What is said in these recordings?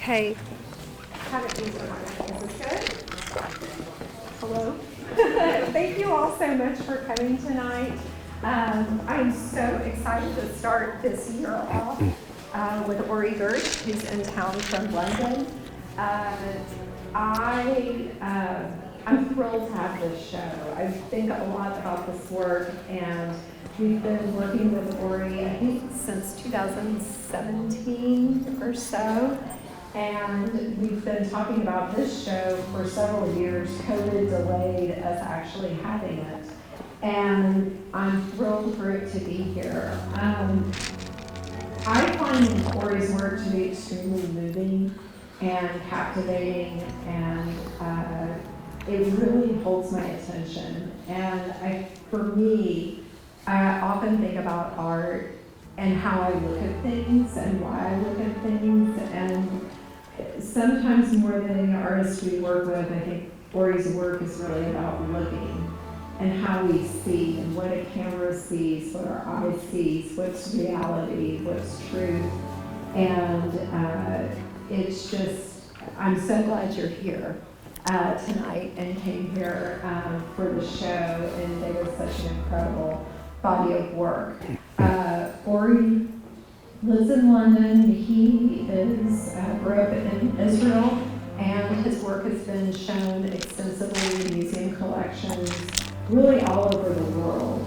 Okay. Haven't used the mic. Is this good? Hello? Thank you all so much for coming tonight. I'm so excited to start this year off with Ori Gersht, who's in town from London. I'm thrilled to have this show. I think a lot about this work, and we've been working with Ori, I think, since 2017 or so. And we've been talking about this show for several years. COVID delayed us actually having it. And I'm thrilled for it to be here. I find Ori's work to be extremely moving and captivating, and it really holds my attention. And for me, I often think about art and how I look at things and why I look at things. And sometimes more than any artist we work with, I think Ori's work is really about looking and how we see and what a camera sees, what our eye sees, what's reality, what's truth. And it's just, I'm so glad you're here tonight and came here for the show and gave us such an incredible body of work. Ori lives in London. He grew up in Israel, and his work has been shown extensively in museum collections really all over the world,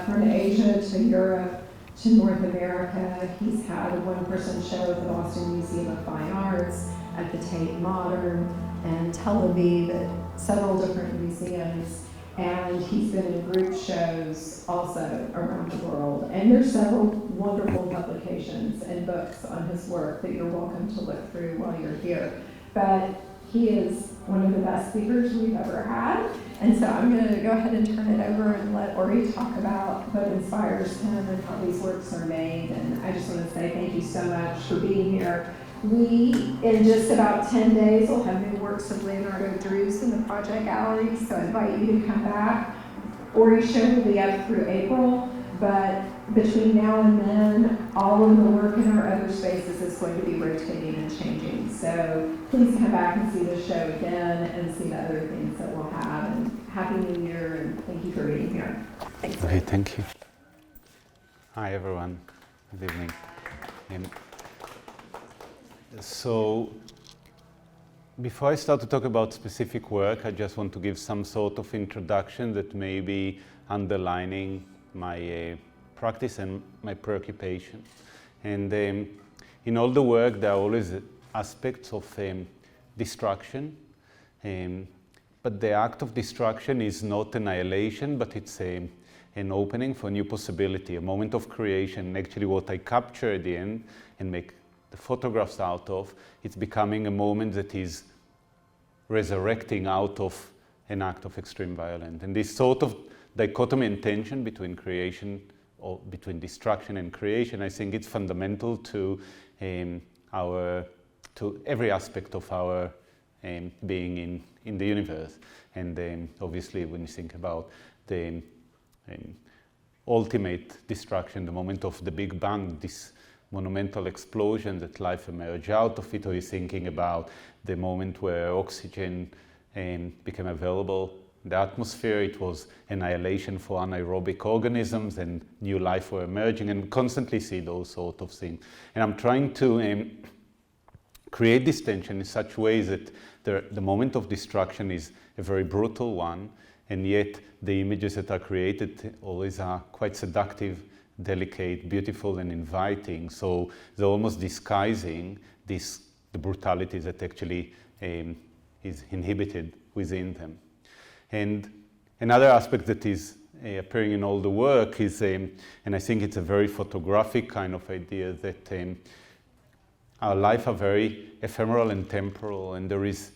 from Asia to Europe to North America. He's had a one-person show at the Boston Museum of Fine Arts, at the Tate Modern, and Tel Aviv, at several different museums. And he's been in group shows also around the world. And there's several wonderful publications and books on his work that you're welcome to look through while you're here. But he is one of the best speakers we've ever had. And so I'm going to go ahead and turn it over and let Ori talk about what inspires him and how these works are made. And I just want to say thank you so much for being here. We, in just about 10 days, will have new works of Leonardo Druce in the project gallery, so I invite you to come back. Ori's show will be up through April, but between now and then, all of the work in our other spaces is going to be rotating and changing. So please come back and see the show again and see the other things that we'll have. And Happy New Year, and thank you for being here. Thanks. Okay, thank you. Hi, everyone. Good evening. So, before I start to talk about specific work, I just want to give some sort of introduction that may be underlining my practice and my preoccupation. And in all the work, there are always aspects of destruction. But the act of destruction is not annihilation, but it's an opening for a new possibility, a moment of creation. Actually, what I capture at the end and make the photographs out of, it's becoming a moment that is resurrecting out of an act of extreme violence. And this sort of dichotomy and tension between creation, or between destruction and creation, I think it's fundamental to every aspect of our being in the universe. And obviously, when you think about the ultimate destruction, the moment of the Big Bang, this monumental explosion that life emerged out of it, or you're thinking about the moment where oxygen became available in the atmosphere. It was annihilation for anaerobic organisms, and new life were emerging, and constantly see those sort of things. And I'm trying to create this tension in such ways that the moment of destruction is a very brutal one, and yet the images that are created always are quite seductive, delicate, beautiful, and inviting. So they're almost disguising the brutality that actually is inhibited within them. And another aspect that is appearing in all the work is, and I think it's a very photographic kind of idea, that our life are very ephemeral and temporal, and there is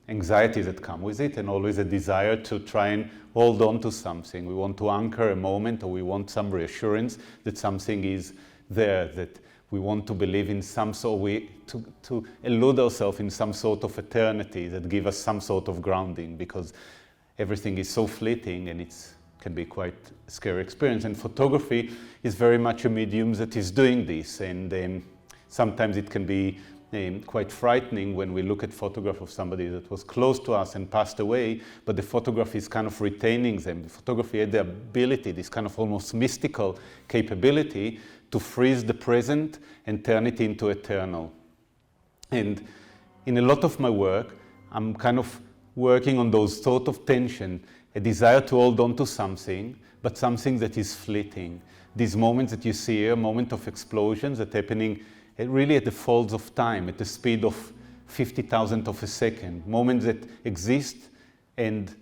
anxiety that come with it, and always a desire to try and hold on to something. We want to anchor a moment, or we want some reassurance that something is there, that we want to believe in some sort of way, to elude ourselves in some sort of eternity that give us some sort of grounding, because everything is so fleeting and it can be quite a scary experience. And photography is very much a medium that is doing this, and sometimes it can be quite frightening when we look at photograph of somebody that was close to us and passed away, but the photograph is kind of retaining them. The photography had the ability, this kind of almost mystical capability, to freeze the present and turn it into eternal. And in a lot of my work, I'm kind of working on those sort of tension, a desire to hold on to something, but something that is fleeting. These moments that you see here, moment of explosions that happening really at the folds of time, at the speed of 50,000th of a second. Moments that exist and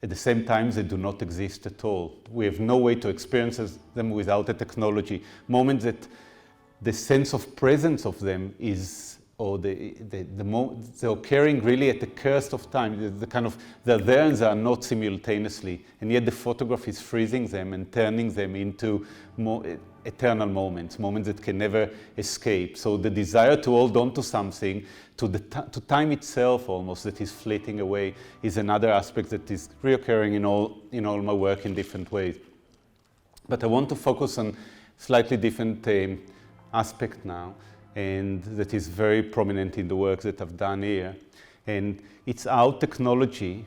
at the same time they do not exist at all. We have no way to experience them without a technology. Moments that the sense of presence of them is, or they're occurring really at the curse of time. The kind of, they're there and they are not simultaneously. And yet the photograph is freezing them and turning them into more eternal moments, moments that can never escape. So the desire to hold on to something, to time itself almost, that is fleeting away, is another aspect that is reoccurring in all my work in different ways. But I want to focus on slightly different aspect now, and that is very prominent in the work that I've done here. And it's how technology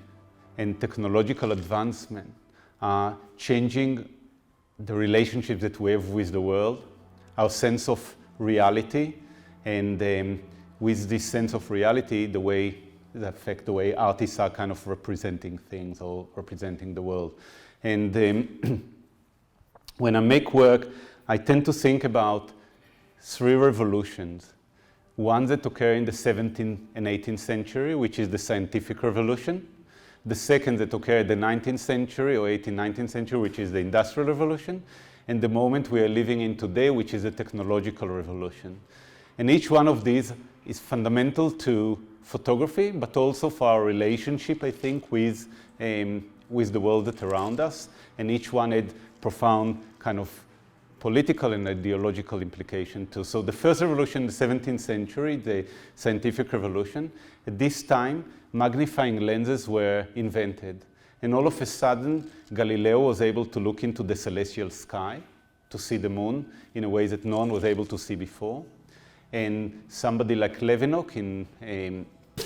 and technological advancement are changing the relationship that we have with the world, our sense of reality, and with this sense of reality, the way that affect the way artists are kind of representing things or representing the world. And when I make work, I tend to think about three revolutions. One that occurred in the 17th and 18th century, which is the scientific revolution. The second that occurred in the 19th century or 18th, 19th century, which is the industrial revolution. And the moment we are living in today, which is the technological revolution. And each one of these is fundamental to photography, but also for our relationship, I think, with the world that around us. And each one had profound kind of political and ideological implication too. So the first revolution in the 17th century, the scientific revolution, at this time, magnifying lenses were invented. And all of a sudden, Galileo was able to look into the celestial sky, to see the moon in a way that no one was able to see before. And somebody like Leeuwenhoek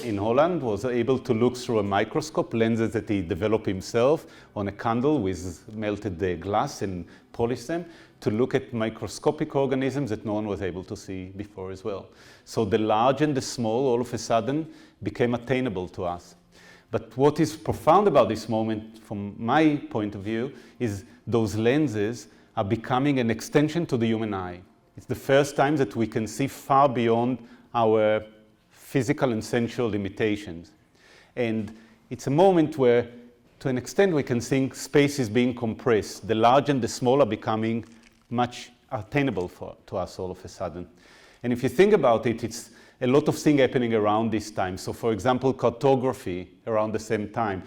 in Holland was able to look through a microscope, lenses that he developed himself on a candle with melted glass and polished them, to look at microscopic organisms that no one was able to see before as well. So the large and the small all of a sudden became attainable to us. But what is profound about this moment from my point of view is those lenses are becoming an extension to the human eye. It's the first time that we can see far beyond our physical and sensual limitations. And it's a moment where, to an extent, we can think space is being compressed. The large and the small are becoming much attainable to us all of a sudden. And if you think about it, it's a lot of things happening around this time. So for example, cartography around the same time.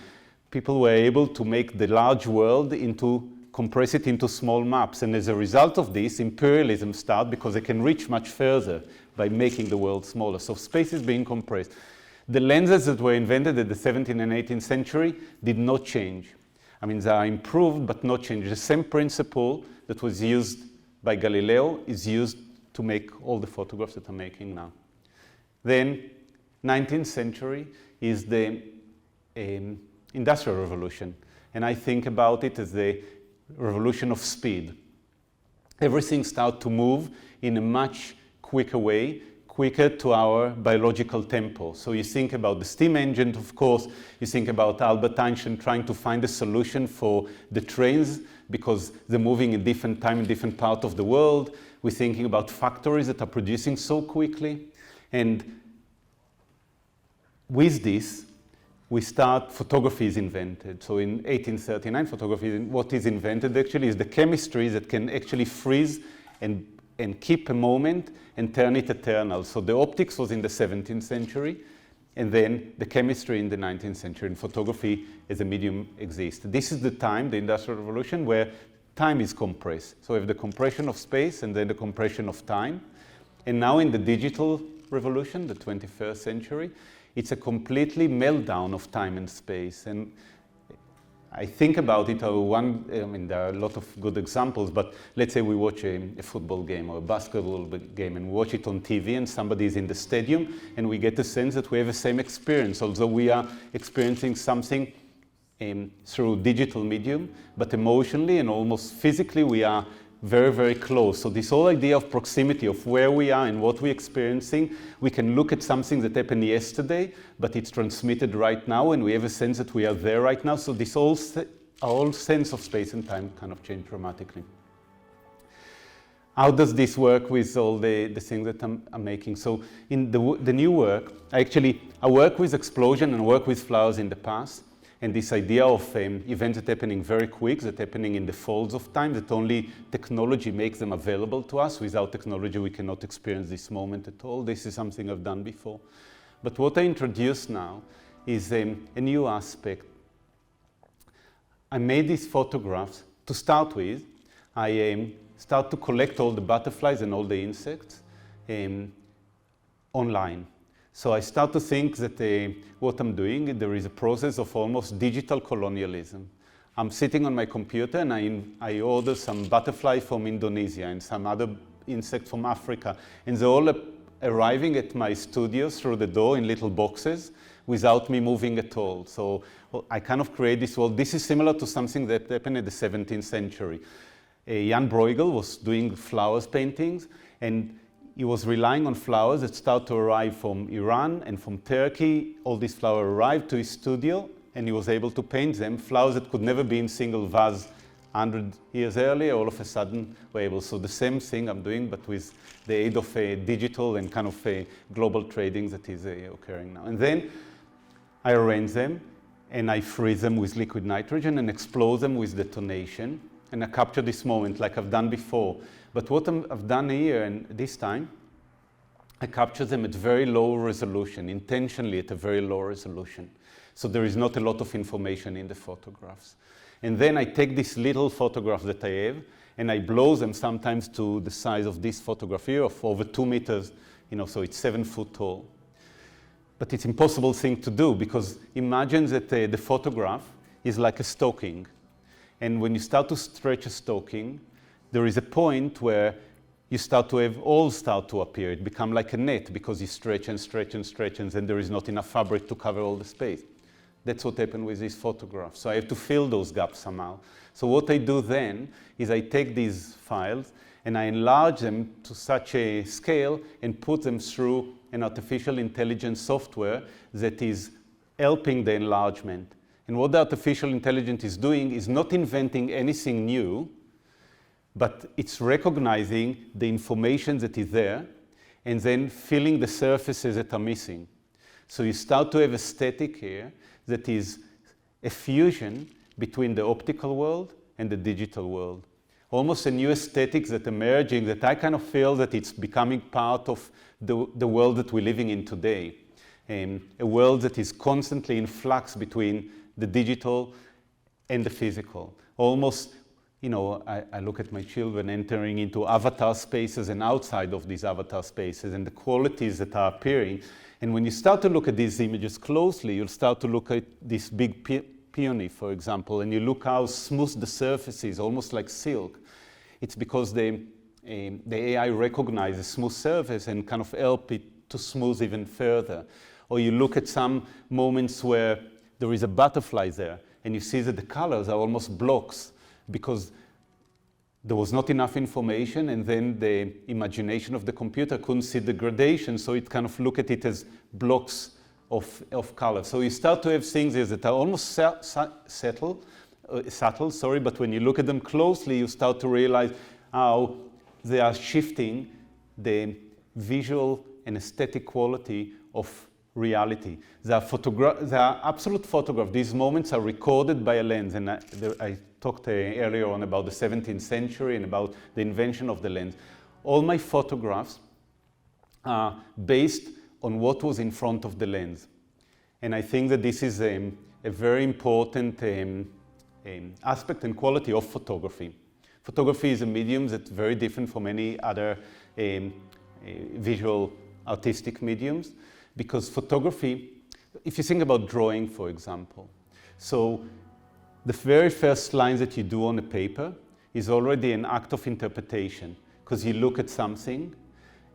People were able to make the large world compress it into small maps. And as a result of this, imperialism started because they can reach much further by making the world smaller. So space is being compressed. The lenses that were invented in the 17th and 18th century did not change. I mean, they are improved, but not changed. The same principle that was used by Galileo is used to make all the photographs that I'm making now. Then, 19th century is the Industrial Revolution. And I think about it as the revolution of speed. Everything started to move in a much quicker way, quicker to our biological tempo. So you think about the steam engine, of course, you think about Albert Einstein trying to find a solution for the trains because they're moving in different time in different parts of the world. We're thinking about factories that are producing so quickly. And with this, photography is invented. So in 1839, photography, what is invented actually is the chemistry that can actually freeze and keep a moment and turn it eternal. So the optics was in the 17th century, and then the chemistry in the 19th century, and photography as a medium exists. This is the time, the Industrial Revolution, where time is compressed. So we have the compression of space and then the compression of time. And now in the digital revolution, the 21st century, it's a completely meltdown of time and space. And I think about it, I mean, there are a lot of good examples, but let's say we watch a football game or a basketball game and we watch it on TV and somebody is in the stadium and we get the sense that we have the same experience, although we are experiencing something through digital medium, but emotionally and almost physically we are very, very close. So this whole idea of proximity, of where we are and what we're experiencing, we can look at something that happened yesterday, but it's transmitted right now, and we have a sense that we are there right now. So this whole sense of space and time kind of changed dramatically. How does this work with all the things that I'm making? So in the new work, I work with explosion and work with flowers in the past. And this idea of events that are happening very quick, that are happening in the folds of time, that only technology makes them available to us. Without technology, we cannot experience this moment at all. This is something I've done before. But what I introduce now is a new aspect. I made these photographs. To start with, I start to collect all the butterflies and all the insects online. So I start to think that what I'm doing, there is a process of almost digital colonialism. I'm sitting on my computer and I order some butterfly from Indonesia and some other insect from Africa. And they're all arriving at my studio through the door in little boxes without me moving at all. So I kind of create this world. This is similar to something that happened in the 17th century. Jan Bruegel was doing flowers paintings, and he was relying on flowers that start to arrive from Iran and from Turkey. All these flowers arrived to his studio, and he was able to paint them. Flowers that could never be in single vase 100 years earlier, all of a sudden were able. So the same thing I'm doing, but with the aid of a digital and kind of a global trading that is occurring now. And then I arrange them, and I freeze them with liquid nitrogen and explode them with detonation. And I capture this moment like I've done before. But what I've done here, and this time, I capture them at very low resolution, intentionally at a very low resolution. So there is not a lot of information in the photographs. And then I take this little photograph that I have, and I blow them sometimes to the size of this photograph here, of over 2 meters, so it's 7 foot tall. But it's an impossible thing to do, because imagine that the photograph is like a stocking. And when you start to stretch a stocking, there is a point where you start to have holes start to appear. It becomes like a net because you stretch and stretch and stretch, and then there is not enough fabric to cover all the space. That's what happened with this photograph. So I have to fill those gaps somehow. So what I do then is I take these files and I enlarge them to such a scale and put them through an artificial intelligence software that is helping the enlargement. And what the artificial intelligence is doing is not inventing anything new, but it's recognizing the information that is there and then filling the surfaces that are missing. So you start to have a static here that is a fusion between the optical world and the digital world. Almost a new aesthetic that's emerging that I kind of feel that it's becoming part of the world that we're living in today. A world that is constantly in flux between the digital and the physical. Almost, I look at my children entering into avatar spaces and outside of these avatar spaces and the qualities that are appearing. And when you start to look at these images closely, you'll start to look at this big peony, for example, and you look how smooth the surface is, almost like silk. It's because the AI recognizes smooth surface and kind of help it to smooth even further. Or you look at some moments where there is a butterfly there, and you see that the colors are almost blocks because there was not enough information, and then the imagination of the computer couldn't see the gradation, so it kind of look at it as blocks of color. So you start to have things that are almost subtle, but when you look at them closely, you start to realize how they are shifting the visual and aesthetic quality of reality. They are absolute photographs. These moments are recorded by a lens, and I talked earlier on about the 17th century and about the invention of the lens. All my photographs are based on what was in front of the lens. And I think that this is a very important aspect and quality of photography. Photography is a medium that's very different from any other visual artistic mediums, because photography, if you think about drawing, for example, so the very first line that you do on a paper is already an act of interpretation, because you look at something,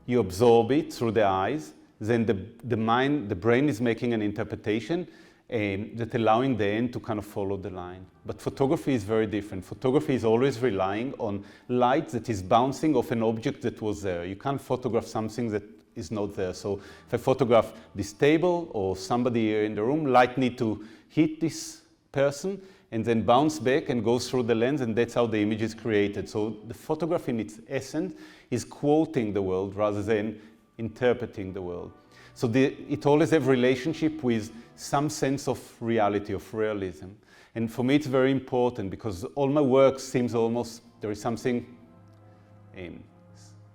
you absorb it through the eyes, then the brain is making an interpretation that allowing the end to kind of follow the line. But photography is very different. Photography is always relying on light that is bouncing off an object that was there. You can't photograph something that is not there. So if I photograph this table or somebody here in the room, light need to hit this person and then bounce back and go through the lens, and that's how the image is created. So the photograph in its essence is quoting the world rather than interpreting the world. So it always has relationship with some sense of reality, of realism. And for me it's very important because all my work seems almost, there is something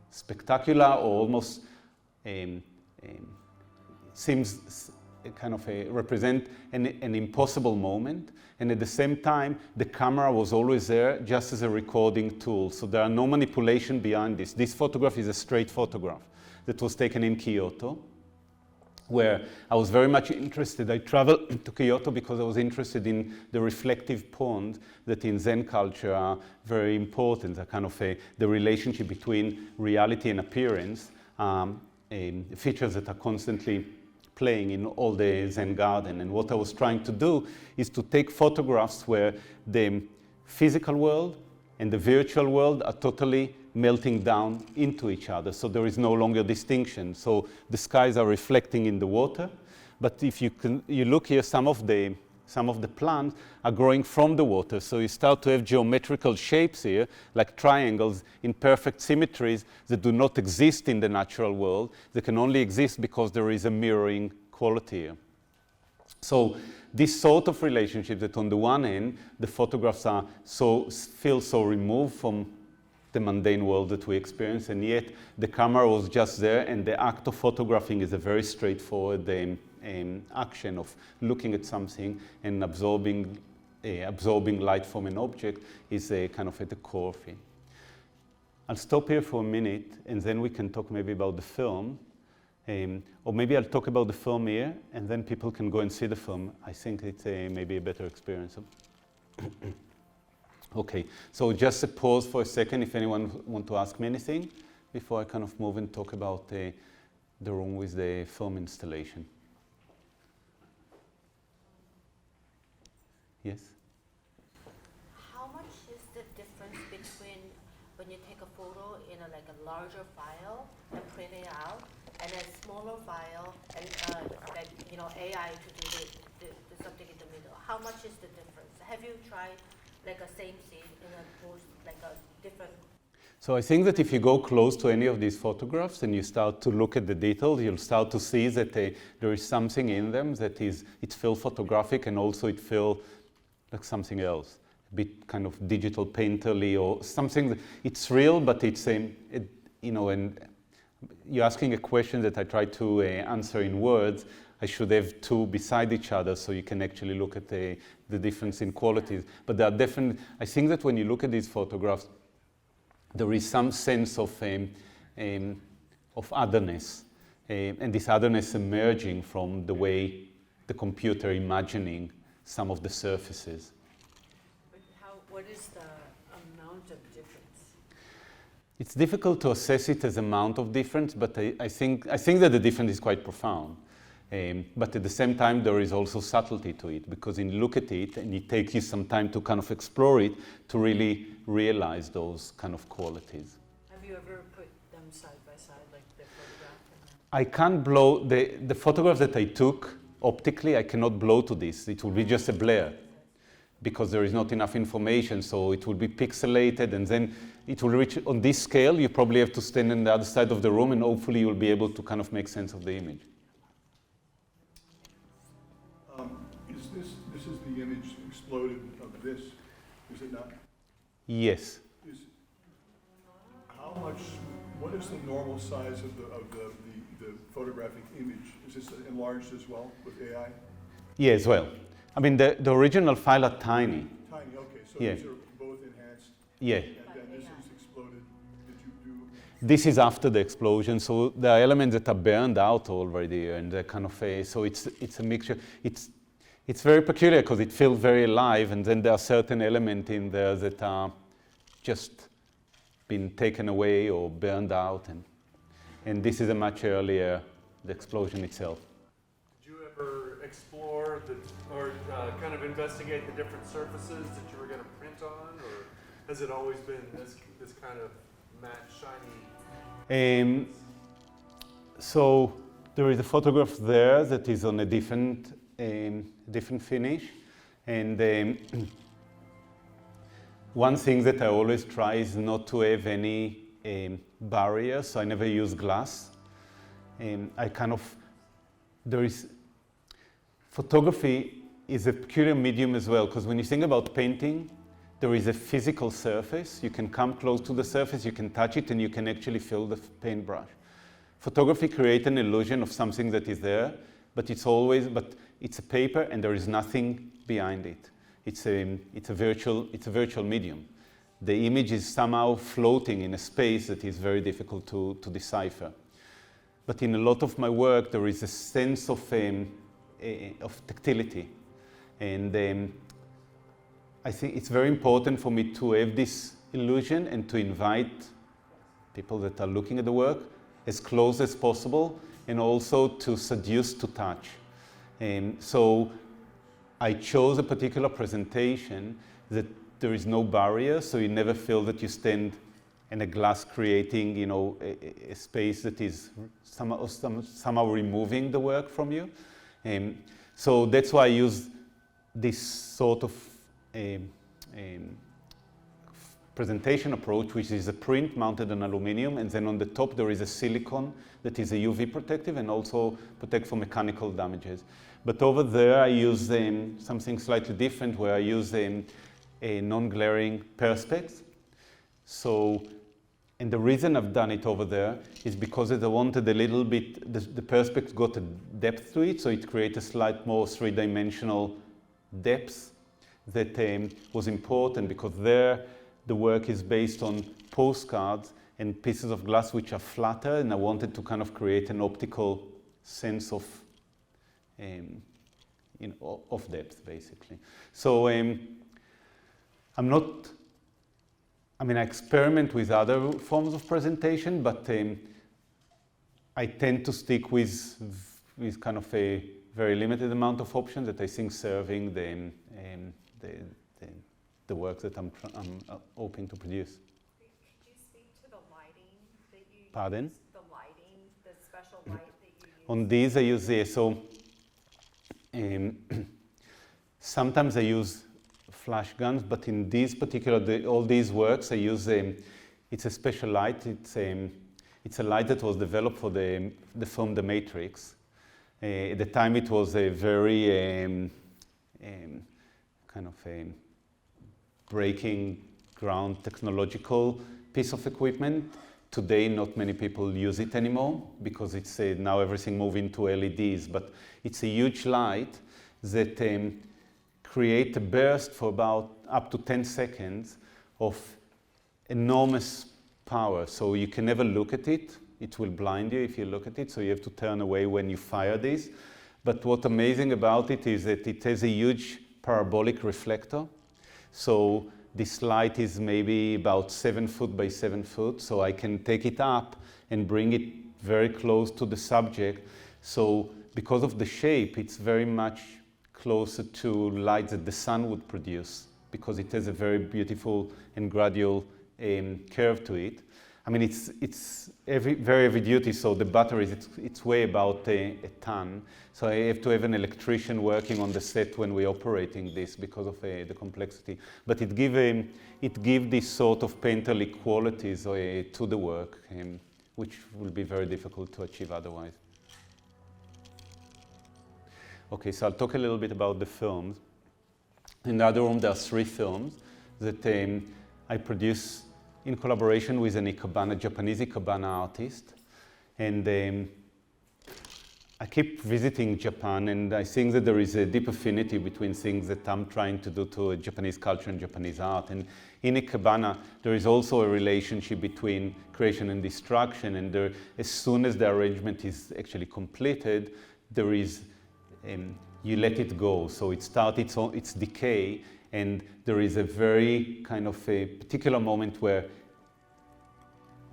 spectacular or almost seems kind of represent an impossible moment. And at the same time, the camera was always there just as a recording tool. So there are no manipulation behind this. This photograph is a straight photograph that was taken in Kyoto, where I was very much interested. I traveled to Kyoto because I was interested in the reflective ponds that in Zen culture are very important, a kind of the relationship between reality and appearance, features that are constantly playing in all the Zen garden. And what I was trying to do is to take photographs where the physical world and the virtual world are totally melting down into each other. So there is no longer distinction. So the skies are reflecting in the water. But if you look here, some of the plants are growing from the water. So you start to have geometrical shapes here, like triangles in perfect symmetries that do not exist in the natural world. They can only exist because there is a mirroring quality here. So this sort of relationship that on the one hand, the photographs feel so removed from the mundane world that we experience, and yet the camera was just there, and the act of photographing is a very straightforward action of looking at something and absorbing light from an object is kind of at the core of it. I'll stop here for a minute, and then we can talk maybe about the film. Or maybe I'll talk about the film here, and then people can go and see the film. I think it's maybe a better experience. Okay, so just a pause for a second if anyone wants to ask me anything before I kind of move and talk about the room with the film installation. Yes? How much is the difference between when you take a photo in a larger file and print it out, and a smaller file and AI to do something in the middle? How much is the difference? Have you tried a same scene in a different? So I think that if you go close to any of these photographs and you start to look at the details, you'll start to see that there is something in them that it feels photographic, and also it feels like something else, a bit kind of digital painterly or something. It's real, but it's and you're asking a question that I try to answer in words. I should have two beside each other so you can actually look at the difference in qualities. But there are definitely, I think that when you look at these photographs, there is some sense of otherness, and this otherness emerging from the way the computer imagining some of the surfaces. But what is the amount of difference? It's difficult to assess it as amount of difference, but I think that the difference is quite profound. But at the same time, there is also subtlety to it, because you look at it and it takes you some time to kind of explore it to really realize those kind of qualities. Have you ever put them side by side, like the photograph? I can't blow, the photograph that I took optically, I cannot blow to this. It will be just a blur because there is not enough information, so it will be pixelated, and then it will reach, on this scale, you probably have to stand on the other side of the room, and hopefully you'll be able to kind of make sense of the image. This is the image exploded of this, is it not? Yes. What is the normal size of the photographic image? Is this enlarged as well with AI? Yeah, as well. I mean, the original file are tiny. Tiny, okay, so Yeah. these are both enhanced? Yeah. And then this is exploded, did you do? This is after the explosion, so there are elements that are burned out already, and they're kind of so it's a mixture. it's very peculiar because it feels very alive, and then there are certain elements in there that are just been taken away or burned out, and this is a much earlier, the explosion itself. Did you ever explore or kind of investigate the different surfaces that you were going to print on, or has it always been this kind of matte, shiny? So there is a photograph there that is on a different finish, and one thing that I always try is not to have any barrier, so I never use glass. Photography is a peculiar medium as well, because when you think about painting, there is a physical surface. You can come close to the surface, you can touch it, and you can actually feel the paintbrush. Photography creates an illusion of something that is there, but it's a paper and there is nothing behind it. It's a virtual medium. The image is somehow floating in a space that is very difficult to decipher. But in a lot of my work, there is a sense of tactility. And I think it's very important for me to have this illusion and to invite people that are looking at the work as close as possible, and also to seduce to touch. And so I chose a particular presentation that there is no barrier, so you never feel that you stand in a glass creating, a space that is somehow removing the work from you. So that's why I use this sort of presentation approach, which is a print mounted on aluminum, and then on the top there is a silicone that is a UV protective and also protect from mechanical damages. But over there I use something slightly different, where I use a non-glaring perspex. So, and the reason I've done it over there is because I wanted a little bit, the perspex got a depth to it, so it created a slight more three-dimensional depth that was important, because there the work is based on postcards and pieces of glass which are flatter, and I wanted to kind of create an optical sense of depth, basically. So I experiment with other forms of presentation, but I tend to stick with kind of a very limited amount of options that I think serving the work that I'm hoping to produce. Could you speak to the lighting that you use? Pardon? The lighting, the special light that you use? On these I use sometimes I use flash guns, but in these particular, all these works I use, it's a special light. It's a light that was developed for the film The Matrix. At the time it was a very kind of a breaking ground technological piece of equipment. Today not many people use it anymore because it's now everything moving to LEDs, but it's a huge light that create a burst for about up to 10 seconds of enormous power. So you can never look at it. It will blind you if you look at it, so you have to turn away when you fire this. But what's amazing about it is that it has a huge parabolic reflector. So this light is maybe about 7 foot by 7 foot, so I can take it up and bring it very close to the subject. So because of the shape, it's very much closer to light that the sun would produce, because it has a very beautiful and gradual curve to it. I mean, it's very heavy duty, so the batteries, it's weigh about a ton. So I have to have an electrician working on the set when we're operating this because of the complexity. But it give this sort of painterly qualities to the work, which will be very difficult to achieve otherwise. Okay, so I'll talk a little bit about the films. In the other room, there are 3 films that I produce in collaboration with a Japanese ikebana artist. And I keep visiting Japan, and I think that there is a deep affinity between things that I'm trying to do to Japanese culture and Japanese art. And in ikebana, there is also a relationship between creation and destruction, and as soon as the arrangement is actually completed, there is you let it go. So it starts its decay, and there is a very kind of a particular moment where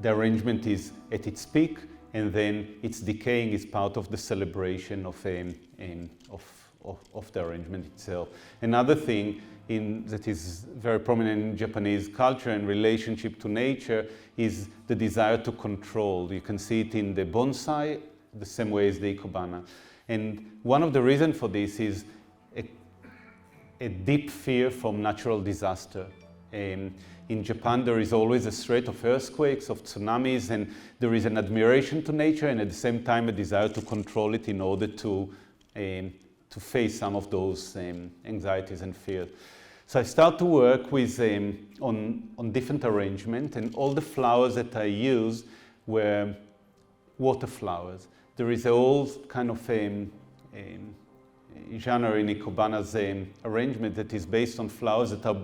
the arrangement is at its peak, and then its decaying is part of the celebration of the arrangement itself. Another thing that is very prominent in Japanese culture and relationship to nature is the desire to control. You can see it in the bonsai the same way as the ikebana. And one of the reasons for this is a deep fear from natural disaster. In Japan, there is always a threat of earthquakes, of tsunamis, and there is an admiration to nature, and at the same time a desire to control it in order to face some of those anxieties and fears. So I start to work with on different arrangement, and all the flowers that I used were water flowers. There is an old kind of genre in ikebana's arrangement that is based on flowers that are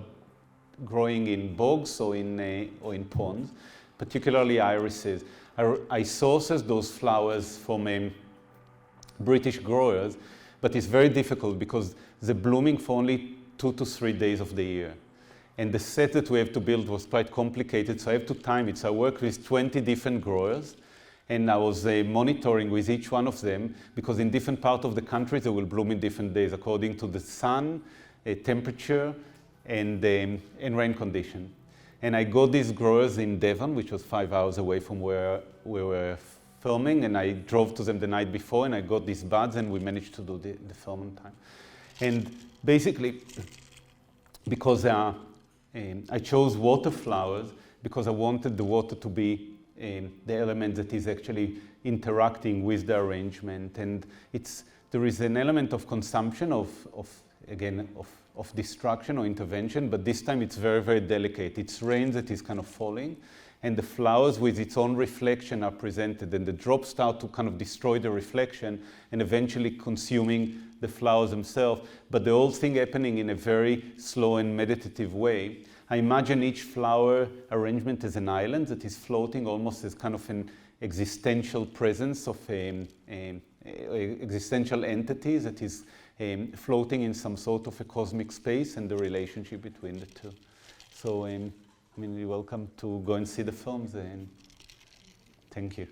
growing in bogs or in ponds, particularly irises. I sourced those flowers from British growers, but it's very difficult because they're blooming for only 2 to 3 days of the year. And the set that we have to build was quite complicated, so I have to time it. So I worked with 20 different growers, and I was monitoring with each one of them, because in different parts of the country they will bloom in different days according to the sun, temperature, and rain condition. And I got these growers in Devon, which was 5 hours away from where we were filming, and I drove to them the night before, and I got these buds, and we managed to do the film on time. And basically, because I chose water flowers, because I wanted the water to be the element that is actually interacting with the arrangement. And there is an element of consumption, of destruction or intervention, but this time it's very, very delicate. It's rain that is kind of falling, and the flowers with its own reflection are presented, and the drops start to kind of destroy the reflection and eventually consuming the flowers themselves, but the whole thing happening in a very slow and meditative way. I imagine each flower arrangement as an island that is floating almost as kind of an existential presence of existential entity that is floating in some sort of a cosmic space, and the relationship between the two. So, you're welcome to go and see the films, and thank you.